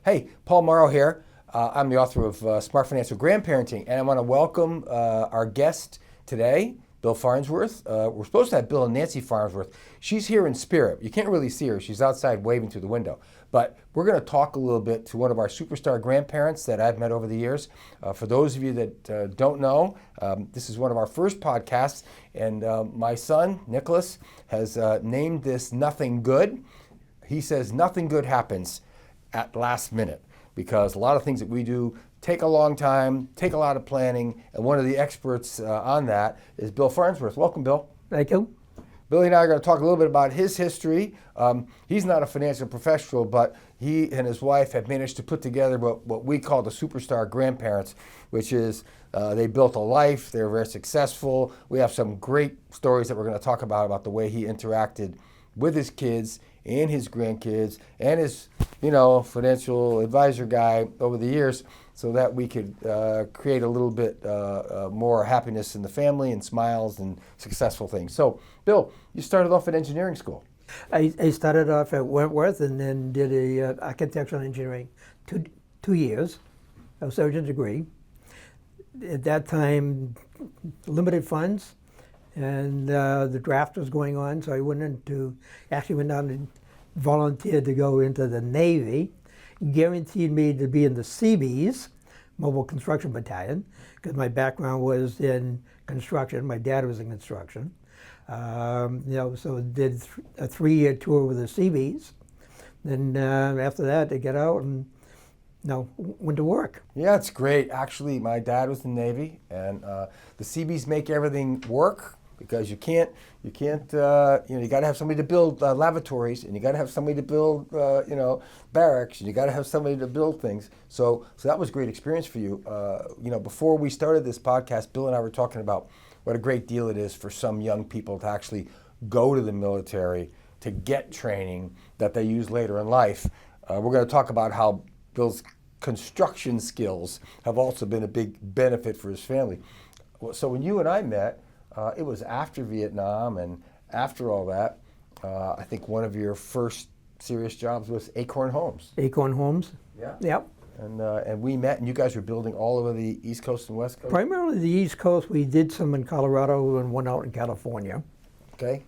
Hey, Paul Mauro here. I'm the author of Smart Financial Grandparenting, and I want to welcome our guest today, Bill Farnsworth. We're supposed to have Bill and Nancy Farnsworth. She's here in spirit. You can't really see her. She's outside waving through the window. But we're going to talk a little bit to one of our superstar grandparents that I've met over the years. For those of you that don't know, this is one of our first podcasts, and my son, Nicholas, has named this Nothing Good. He says nothing good happens at last minute, because a lot of things that we do take a long time, take a lot of planning, and one of the experts on that is Bill Farnsworth. Welcome, Bill. Thank you. Billy and I are going to talk a little bit about his history. He's not a financial professional, but he and his wife have managed to put together what we call the superstar grandparents, which is they built a life, they're very successful. We have some great stories that we're going to talk about the way he interacted with his kids and his grandkids and his, financial advisor guy over the years, so that we could create a little bit more happiness in the family and smiles and successful things. So, Bill, you started off at engineering school. I started off at Wentworth and then did a architectural engineering, two years, a surgeon degree. At that time, limited funds, and the draft was going on, so I went down and volunteered to go into the Navy, guaranteed me to be in the Seabees, Mobile Construction Battalion, because my background was in construction. My dad was in construction. So did a 3-year tour with the Seabees. Then after that, they get out and went to work. Yeah, it's great. Actually, my dad was in the Navy, and the Seabees make everything work, because you got to have somebody to build lavatories, and you got to have somebody to build, barracks, and you got to have somebody to build things. So that was a great experience for you. Before we started this podcast, Bill and I were talking about what a great deal it is for some young people to actually go to the military to get training that they use later in life. We're going to talk about how Bill's construction skills have also been a big benefit for his family. So when you and I met, it was after Vietnam, and after all that, I think one of your first serious jobs was Acorn Homes. Acorn Homes. Yeah. Yep. And we met, and you guys were building all over the East Coast and West Coast? Primarily the East Coast. We did some in Colorado and one out in California. Okay.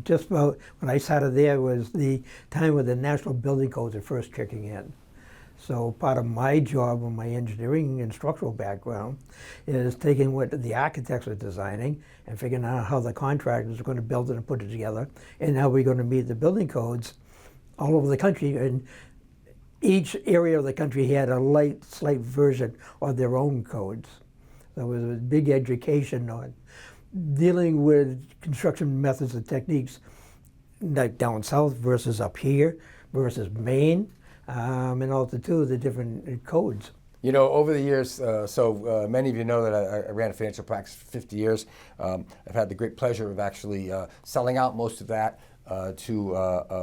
Just about when I started there was the time when the National Building Codes are first kicking in. So part of my job with my engineering and structural background is taking what the architects are designing and figuring out how the contractors are going to build it and put it together, and how we're going to meet the building codes all over the country. And each area of the country had a slight version of their own codes. So it was a big education on dealing with construction methods and techniques, like down south versus up here versus Maine. And also, too, the different codes. Over the years, many of you know that I ran a financial practice for 50 years. I've had the great pleasure of actually selling out most of that to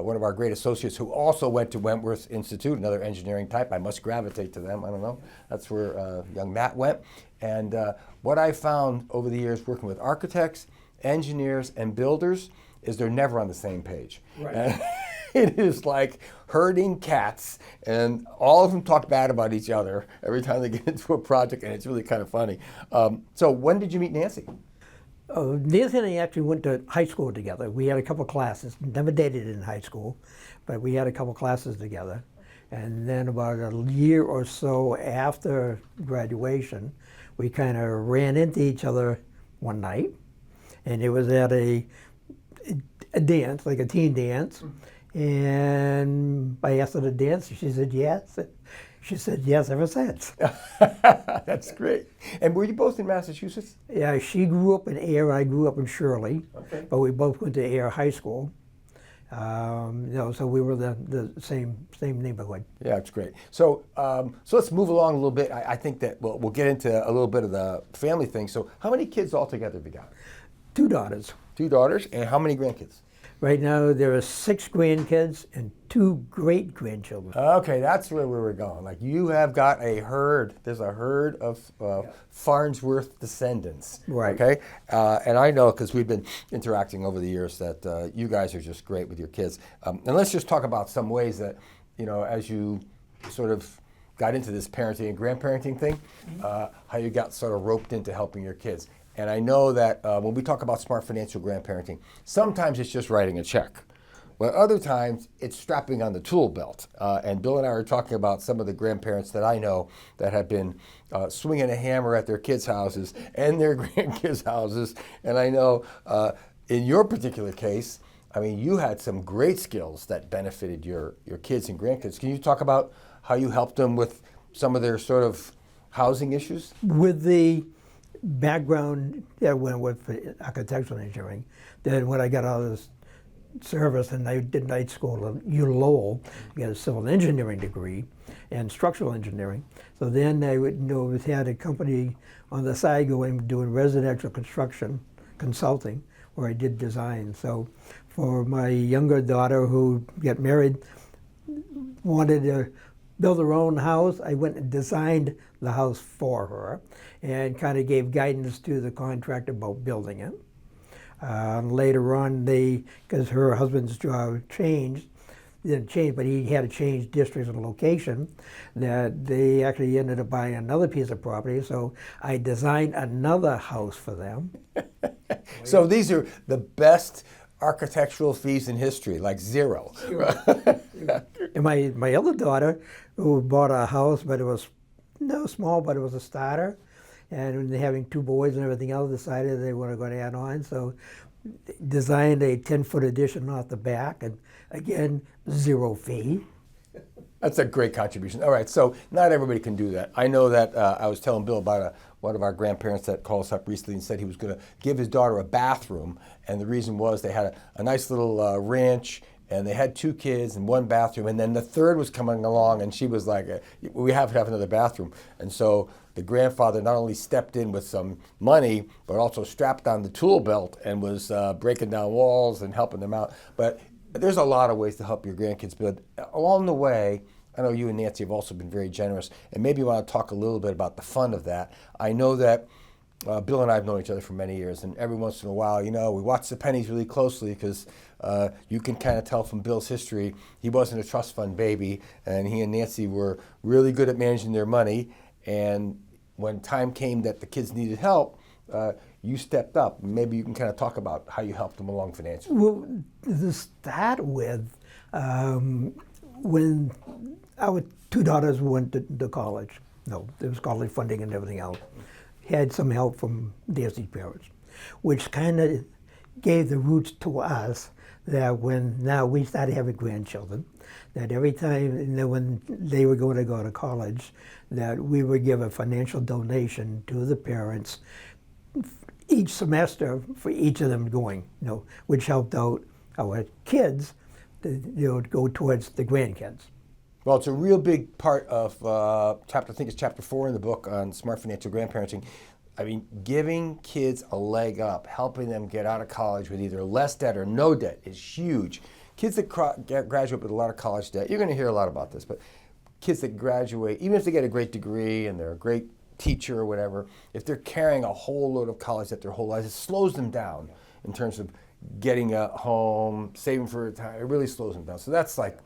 one of our great associates who also went to Wentworth Institute, another engineering type. I must gravitate to them. I don't know. That's where young Matt went. And what I found over the years working with architects, engineers, and builders is they're never on the same page. Right. It is like herding cats, and all of them talk bad about each other every time they get into a project, and it's really kind of funny. So when did you meet Nancy? Nancy and I actually went to high school together. We had a couple classes, never dated in high school, but we had a couple classes together. And then about a year or so after graduation, we kind of ran into each other one night, and it was at a dance, like a teen dance. And I asked her to dance, she said yes. She said yes ever since. That's great. And were you both in Massachusetts? Yeah, she grew up in Air, I grew up in Shirley. Okay. But we both went to Air High School. So we were the same neighborhood. Yeah, it's great. So let's move along a little bit. I think that we'll get into a little bit of the family thing. So how many kids altogether have you got? 2 daughters. 2 daughters, and how many grandkids? Right now, there are 6 grandkids and 2 great-grandchildren. Okay, that's where we were going. Like, you have got a herd. There's a herd of Farnsworth descendants. Right. Okay? And I know, because we've been interacting over the years, that you guys are just great with your kids. And let's just talk about some ways that, as you sort of got into this parenting and grandparenting thing, how you got sort of roped into helping your kids. And I know that when we talk about smart financial grandparenting, sometimes it's just writing a check. But other times, it's strapping on the tool belt. And Bill and I are talking about some of the grandparents that I know that have been swinging a hammer at their kids' houses and their grandkids' houses. And I know in your particular case, I mean, you had some great skills that benefited your kids and grandkids. Can you talk about how you helped them with some of their sort of housing issues? With the background that went with architectural engineering, then when I got out of this service and I did night school at Lowell, I got a civil engineering degree and structural engineering. So then I had a company on the side doing residential construction consulting where I did design. So for my younger daughter who got married, wanted to build her own house, I went and designed the house for her and kind of gave guidance to the contractor about building it. Later on, because her husband's job didn't change, but he had to change districts and location, that they actually ended up buying another piece of property. So I designed another house for them. So these are the best architectural fees in history, like zero. And my other daughter, who bought a house, but it was small, but it was a starter. And having two boys and everything else, decided they were going to add on. So designed a 10-foot addition off the back, and again, zero fee. That's a great contribution. All right, so not everybody can do that. I know that I was telling Bill about one of our grandparents that called us up recently and said he was going to give his daughter a bathroom, and the reason was they had a nice little ranch, and they had 2 kids and 1 bathroom, and then the third was coming along, and she was like, we have to have another bathroom. And so the grandfather not only stepped in with some money, but also strapped on the tool belt and was breaking down walls and helping them out. But there's a lot of ways to help your grandkids, but along the way, I know you and Nancy have also been very generous, and maybe you want to talk a little bit about the fun of that. I know that Bill and I have known each other for many years, and every once in a while, we watch the pennies really closely because you can kind of tell from Bill's history, he wasn't a trust fund baby, and he and Nancy were really good at managing their money, and when time came that the kids needed help, you stepped up. Maybe you can kind of talk about how you helped them along financially. Well, to start with, when our 2 daughters went to college, there was college funding and everything else, had some help from Nancy's parents, which kind of gave the roots to us that when now we started having grandchildren, that every time when they were going to go to college, that we would give a financial donation to the parents each semester for each of them going, which helped out our kids to go towards the grandkids. Well, it's a real big part of I think it's chapter 4 in the book on smart financial grandparenting. I mean, giving kids a leg up, helping them get out of college with either less debt or no debt is huge. Kids that graduate with a lot of college debt, you're going to hear a lot about this, but kids that graduate, even if they get a great degree and they're a great teacher or whatever, if they're carrying a whole load of college debt their whole lives, it slows them down in terms of getting a home, saving for retirement. It really slows them down. So that's like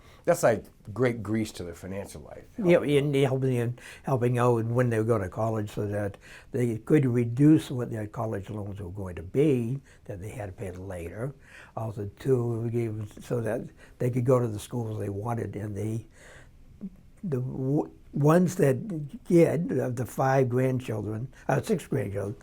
great grease to their financial life. Yeah, and helping out when they were going to college so that they could reduce what their college loans were going to be, that they had to pay later. Also, too, so that they could go to the schools they wanted, and the ones that did, of the 5 grandchildren, 6 grandchildren,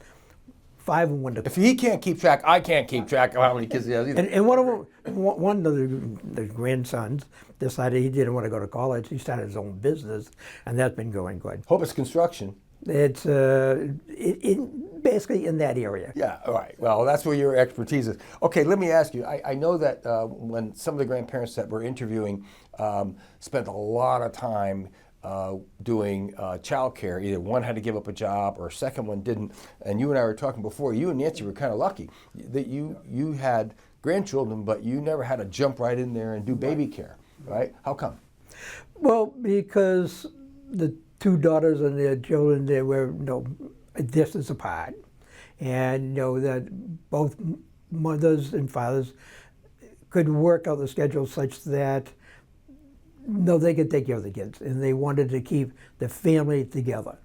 5 of them went to. If he can't keep track, I can't keep track of how many kids he has either. And one of the grandsons decided he didn't want to go to college. He started his own business, and that's been going good. Hope it's construction. It's basically in that area. Yeah, all right. Well, that's where your expertise is. Okay, let me ask you. I know that when some of the grandparents that we're interviewing spent a lot of time doing childcare. Either one had to give up a job or second one didn't. And you and I were talking before, you and Nancy were kind of lucky that you had grandchildren, but you never had to jump right in there and do baby care, right? How come? Well, because the 2 daughters and their children, they were a distance apart. And that both mothers and fathers could work out the schedule such that No, they could take care of the kids, and they wanted to keep the family together.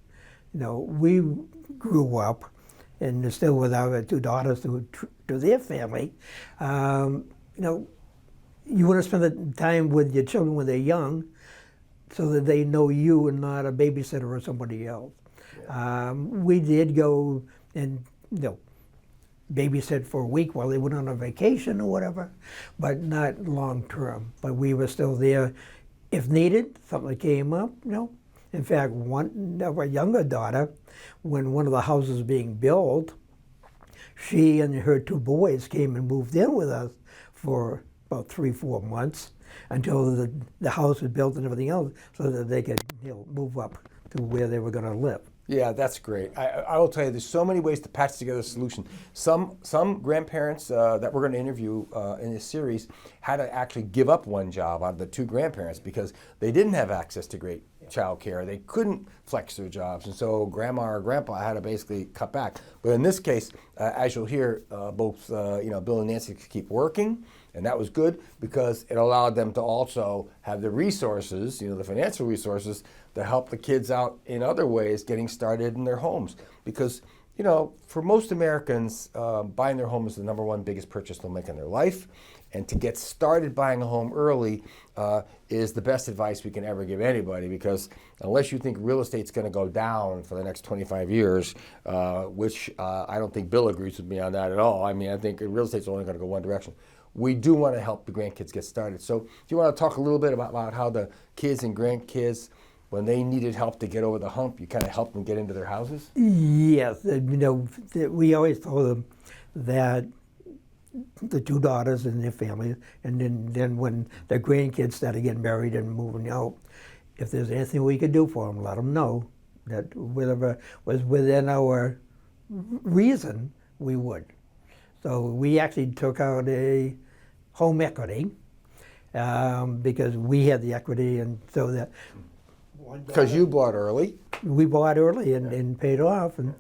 We grew up, and still with our two daughters to their family. You want to spend the time with your children when they're young, so that they know you and not a babysitter or somebody else. Yeah. We did go and babysit for a week while they went on a vacation or whatever, but not long term. But we were still there if needed, something came up, In fact, our younger daughter, when one of the houses was being built, she and her two boys came and moved in with us for about 3-4 months until the house was built and everything else, so that they could move up to where they were going to live. Yeah, that's great. I will tell you, there's so many ways to patch together a solution. Some grandparents that we're going to interview in this series had to actually give up one job out of the two grandparents because they didn't have access to great child care. They couldn't flex their jobs, and so grandma or grandpa had to basically cut back. But in this case, as you'll hear, both Bill and Nancy could keep working, and that was good because it allowed them to also have the resources, the financial resources, to help the kids out in other ways getting started in their homes. Because, for most Americans, buying their home is the number one biggest purchase they'll make in their life. And to get started buying a home early is the best advice we can ever give anybody, because unless you think real estate's going to go down for the next 25 years, which I don't think Bill agrees with me on that at all. I think real estate's only going to go one direction. We do want to help the grandkids get started. So do you want to talk a little bit about how the kids and grandkids, when they needed help to get over the hump, you kind of helped them get into their houses? Yes. We always told them that the two daughters and their families, and then when the grandkids started getting married and moving out, if there's anything we could do for them, let them know that whatever was within our reason, we would. So we actually took out a home equity because we had the equity, and so that because you bought early. We bought early and paid off, and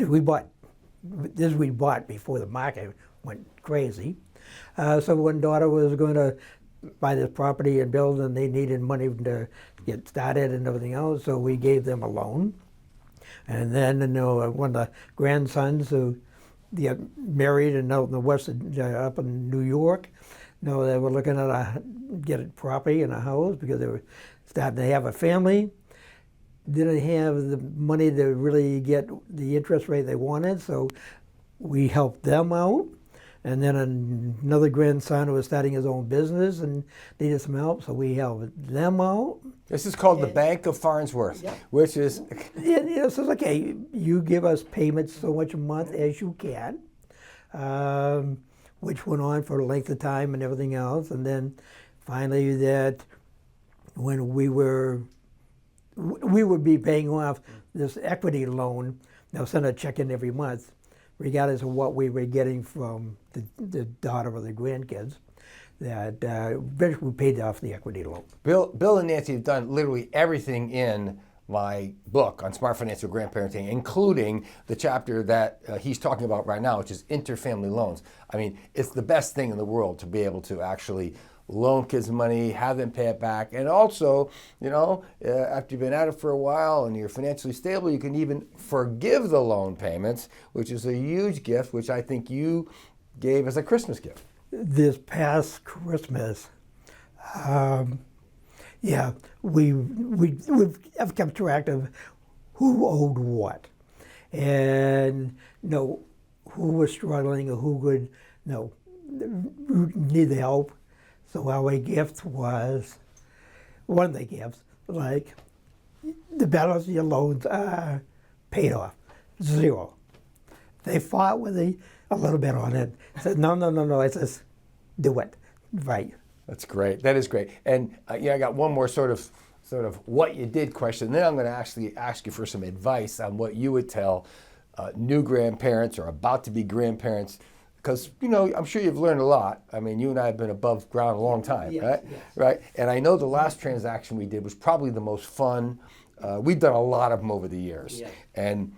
we bought before the market went crazy. So when daughter was going to buy this property and build, and they needed money to get started and everything else, so we gave them a loan. And then one of the grandsons who got married and out in the west, up in New York, they were looking at get a property and a house because they were starting to have a family. Didn't have the money to really get the interest rate they wanted, so we helped them out. And then another grandson who was starting his own business and needed some help, so we helped them out. This is called the Bank of Farnsworth, which is... So it's okay, you give us payments so much a month as you can, which went on for a length of time and everything else. And then finally that when we would be paying off this equity loan, they'll send a check in every month, regardless of what we were getting from the daughter or the grandkids, that eventually we paid off the equity loan. Bill and Nancy have done literally everything in my book on smart financial grandparenting, including the chapter that he's talking about right now, which is interfamily loans. It's the best thing in the world to be able to actually loan kids money, have them pay it back, and also, after you've been at it for a while and you're financially stable, you can even forgive the loan payments, which is a huge gift, which I think you gave as a Christmas gift. This past Christmas, we've kept track of who owed what, and who was struggling or who could need the help. So our gift was, one of the gifts, like, the balance of your loans are paid off, 0. They fought with a little bit on it. Said, no, I says, do it, right. That's great, that is great. And I got one more sort of what you did question. Then I'm going to actually ask you for some advice on what you would tell new grandparents or about to be grandparents. Because, I'm sure you've learned a lot. You and I have been above ground a long time, yes, right? Yes. Right? And I know the last transaction we did was probably the most fun. We've done a lot of them over the years. Yes. And,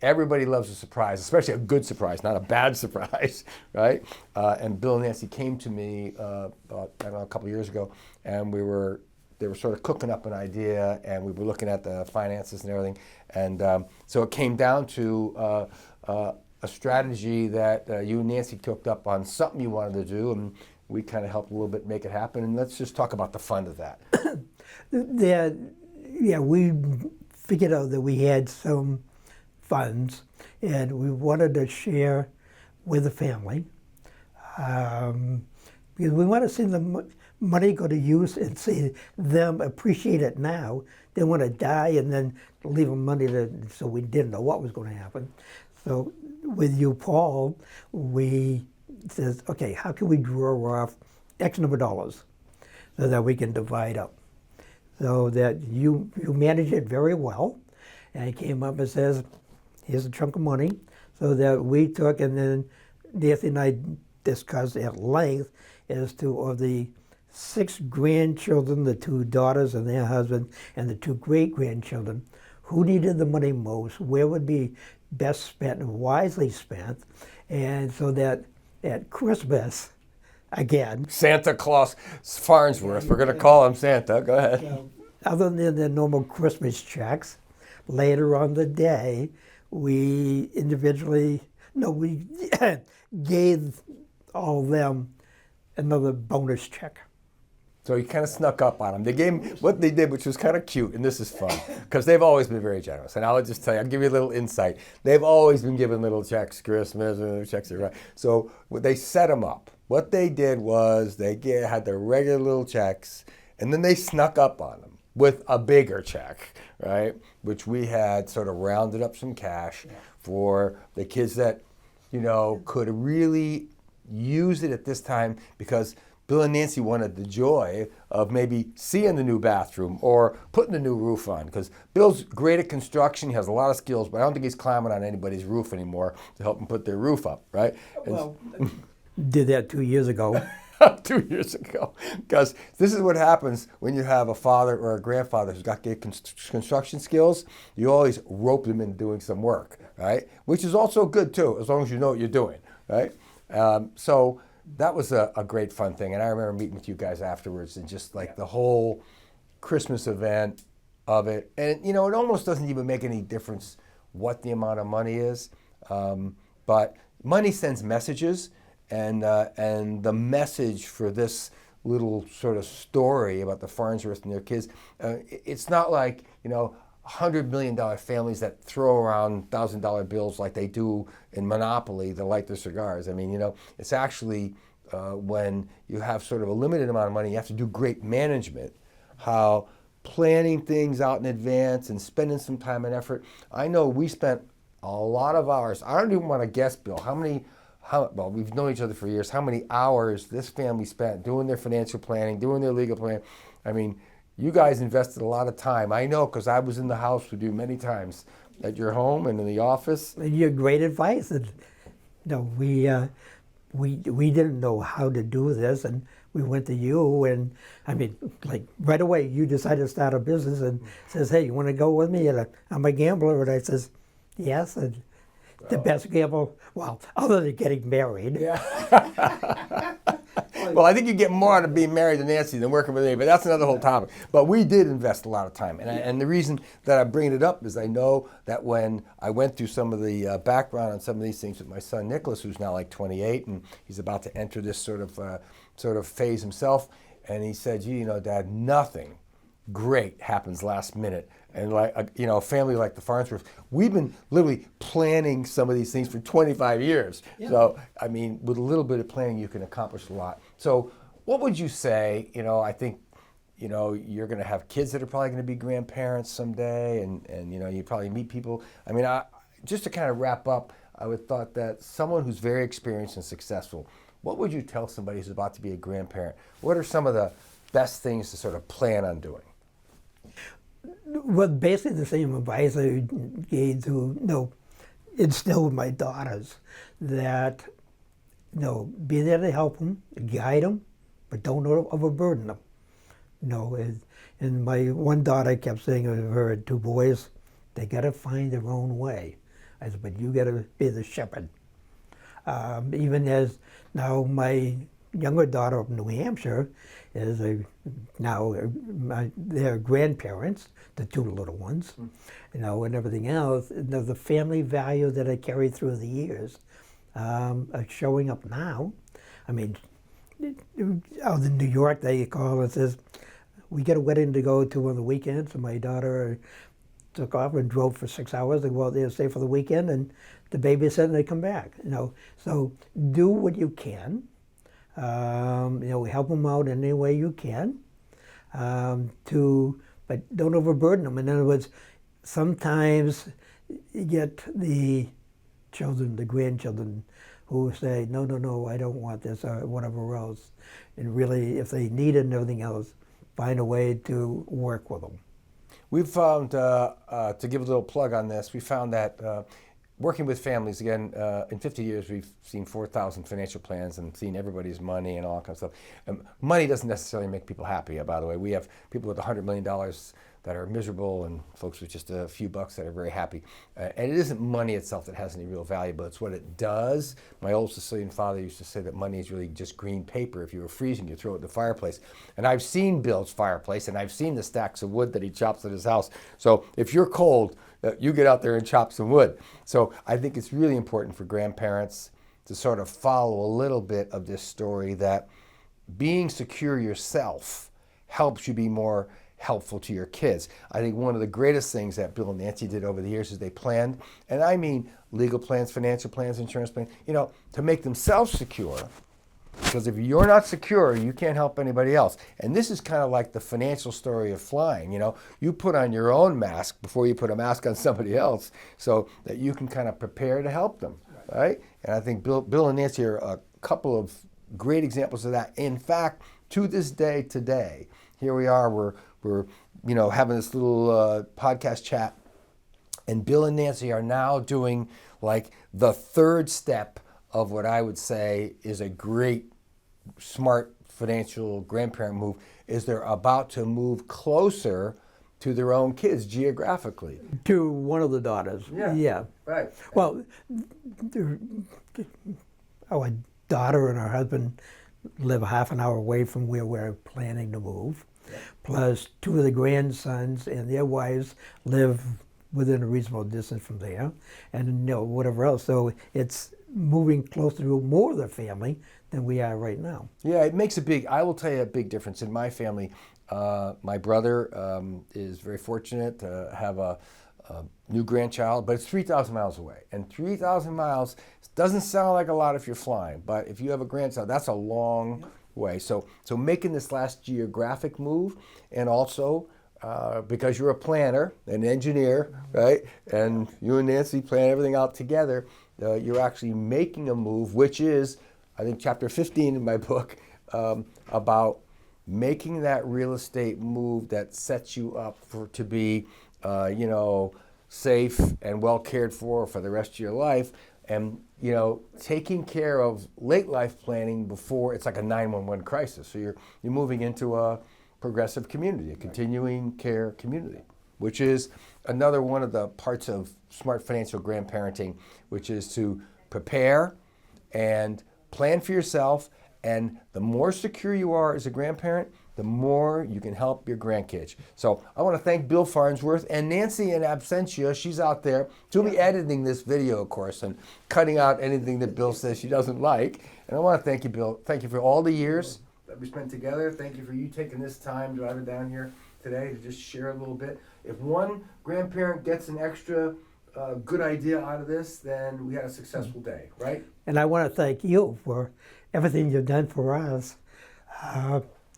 everybody loves a surprise, especially a good surprise, not a bad surprise, right? And Bill and Nancy came to me about, I don't know, a couple of years ago, and they were sort of cooking up an idea, and we were looking at the finances and everything. And so it came down to a strategy that you and Nancy cooked up on something you wanted to do, and we kind of helped a little bit make it happen. And let's just talk about the fun of that. We figured out that we had some funds, and we wanted to share with the family because we want to see the money go to use and see them appreciate it now. They want to die and then leave them money so we didn't know what was going to happen. So with you, Paul, we says, okay, how can we draw off X number of dollars so that we can divide up? So that you manage it very well, and he came up and says, here's a chunk of money, so that we took, and then Nancy and I discussed at length as to of the 6 grandchildren, the 2 daughters and their husband, and the 2 great-grandchildren, who needed the money most, where would be best spent and wisely spent, and so that at Christmas, again, Santa Claus Farnsworth, we're going to call him Santa. Go ahead. So, other than the normal Christmas checks, later on the day, we we gave all of them another bonus check. So he kind of snuck up on them. They gave him what they did, which was kind of cute, and this is fun, because they've always been very generous. And I'll just tell you, I'll give you a little insight. They've always been giving little checks, Christmas, checks, right? So they set them up. What they did was they had their regular little checks, and then they snuck up on them with a bigger check, right? Which we had sort of rounded up some cash for the kids that, could really use it at this time, because Bill and Nancy wanted the joy of maybe seeing the new bathroom or putting the new roof on, because Bill's great at construction. He has a lot of skills, but I don't think he's climbing on anybody's roof anymore to help them put their roof up, right? Well, did that 2 years ago. 2 years ago, because this is what happens when you have a father or a grandfather who's got good construction skills. You always rope them into doing some work, right? Which is also good too, as long as you know what you're doing, right? So that was a great fun thing, and I remember meeting with you guys afterwards, and just like the whole Christmas event of it. And it almost doesn't even make any difference what the amount of money is, but money sends messages. And the message for this little sort of story about the Farnsworths and their kids, it's not like, $100 million families that throw around $1,000 bills like they do in Monopoly to light their cigars. I mean, it's actually when you have sort of a limited amount of money, you have to do great management, how planning things out in advance and spending some time and effort. I know we spent a lot of hours. I don't even want to guess, Bill, well, we've known each other for years, how many hours this family spent doing their financial planning, doing their legal plan. I mean, you guys invested a lot of time. I know, because I was in the house with you many times at your home and in the office. And your great advice. And, we didn't know how to do this, and we went to you, and right away you decided to start a business and says, hey, you want to go with me? And I'm a gambler, and I says, yes. And the best gamble, well, other than getting married. Yeah. Well, I think you get more out of being married to Nancy than working with me, but that's another whole topic. But we did invest a lot of time. And the reason that I'm bringing it up is I know that when I went through some of the background on some of these things with my son Nicholas, who's now like 28, and he's about to enter this sort of phase himself, and he said, Dad, nothing great happens last minute. And a family like the Farnsworths, we've been literally planning some of these things for 25 years. Yeah. So, with a little bit of planning, you can accomplish a lot. So what would you say, I think, you're going to have kids that are probably going to be grandparents someday, and you probably meet people. Just to kind of wrap up, I would thought that someone who's very experienced and successful, what would you tell somebody who's about to be a grandparent? What are some of the best things to sort of plan on doing? Well, basically the same advice I gave to instill with my daughters, that be there to help them, guide them, but don't overburden them. And my one daughter kept saying of her 2 boys, they got to find their own way. I said, but you got to be the shepherd. Even as now my younger daughter up in New Hampshire is they're grandparents, the two little ones, you know, and everything else. The family value that I carried through the years are showing up now. I mean, out in New York, they call and says, we get a wedding to go to on the weekend, so my daughter took off and drove for 6 hours to go out there and stay for the weekend, and the babysit and they come back. You know, so do what you can. You know, help them out in any way you can. But don't overburden them. In other words, sometimes you get the children, the grandchildren, who say, no, no, no, I don't want this or whatever else. And really, if they need it and everything else, find a way to work with them. We've found, to give a little plug on this, we found that working with families, again, in 50 years, we've seen 4,000 financial plans and seen everybody's money and all that kind of stuff. Money doesn't necessarily make people happy, by the way. We have people with $100 million that are miserable and folks with just a few bucks that are very happy. And it isn't money itself that has any real value, but it's what it does. My old Sicilian father used to say that money is really just green paper. If you were freezing, you throw it in the fireplace. And I've seen Bill's fireplace, and I've seen the stacks of wood that he chops at his house. So if you're cold, you get out there and chop some wood. So I think it's really important for grandparents to sort of follow a little bit of this story that being secure yourself helps you be more helpful to your kids. I think one of the greatest things that Bill and Nancy did over the years is they planned, and I mean legal plans, financial plans, insurance plans, you know, to make themselves secure. Because if you're not secure, you can't help anybody else. And this is kind of like the financial story of flying. You know, you put on your own mask before you put a mask on somebody else, so that you can kind of prepare to help them, right? And I think Bill and Nancy are a couple of great examples of that. In fact, to this day, today, here we are. We're you know, having this little podcast chat, and Bill and Nancy are now doing like the third step of what I would say is a great, smart financial grandparent move. Is they're about to move closer to their own kids geographically. To one of the daughters. Yeah. Right. Well, our daughter and her husband live a half an hour away from where we're planning to move. Yeah. Plus, two of the grandsons and their wives live within a reasonable distance from there, and you know, whatever else. So it's moving closer to more of the family than we are right now. Yeah, it makes I will tell you a big difference in my family. My brother is very fortunate to have a new grandchild, but it's 3,000 miles away. And 3,000 miles doesn't sound like a lot if you're flying, but if you have a grandchild, that's a long way. So making this last geographic move, and also because you're a planner, an engineer, right? And you and Nancy plan everything out together, you're actually making a move, which is, I think, chapter 15 in my book, about making that real estate move that sets you up to be, you know, safe and well cared for the rest of your life. And, you know, taking care of late life planning before it's like a 911 crisis. So you're moving into a progressive community, a continuing care community, which is another one of the parts of smart financial grandparenting, which is to prepare and plan for yourself. And the more secure you are as a grandparent, the more you can help your grandkids. So I want to thank Bill Farnsworth and Nancy in absentia. She's out there. She'll be editing this video, of course, and cutting out anything that Bill says she doesn't like. And I want to thank you, Bill. Thank you for all the years that we spent together. Thank you for you taking this time driving down here today to just share a little bit. If one grandparent gets an extra good idea out of this, then we had a successful day, right? And I want to thank you for everything you've done for us.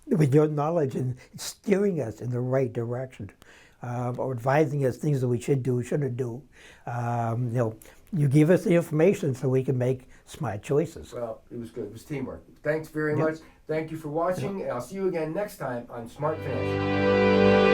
With your knowledge and steering us in the right direction, or advising us things that we should do, shouldn't do. You know, you give us the information so we can make smart choices. Well, it was good. It was teamwork. Thanks very much. Thank you for watching, and I'll see you again next time on Smart Financial.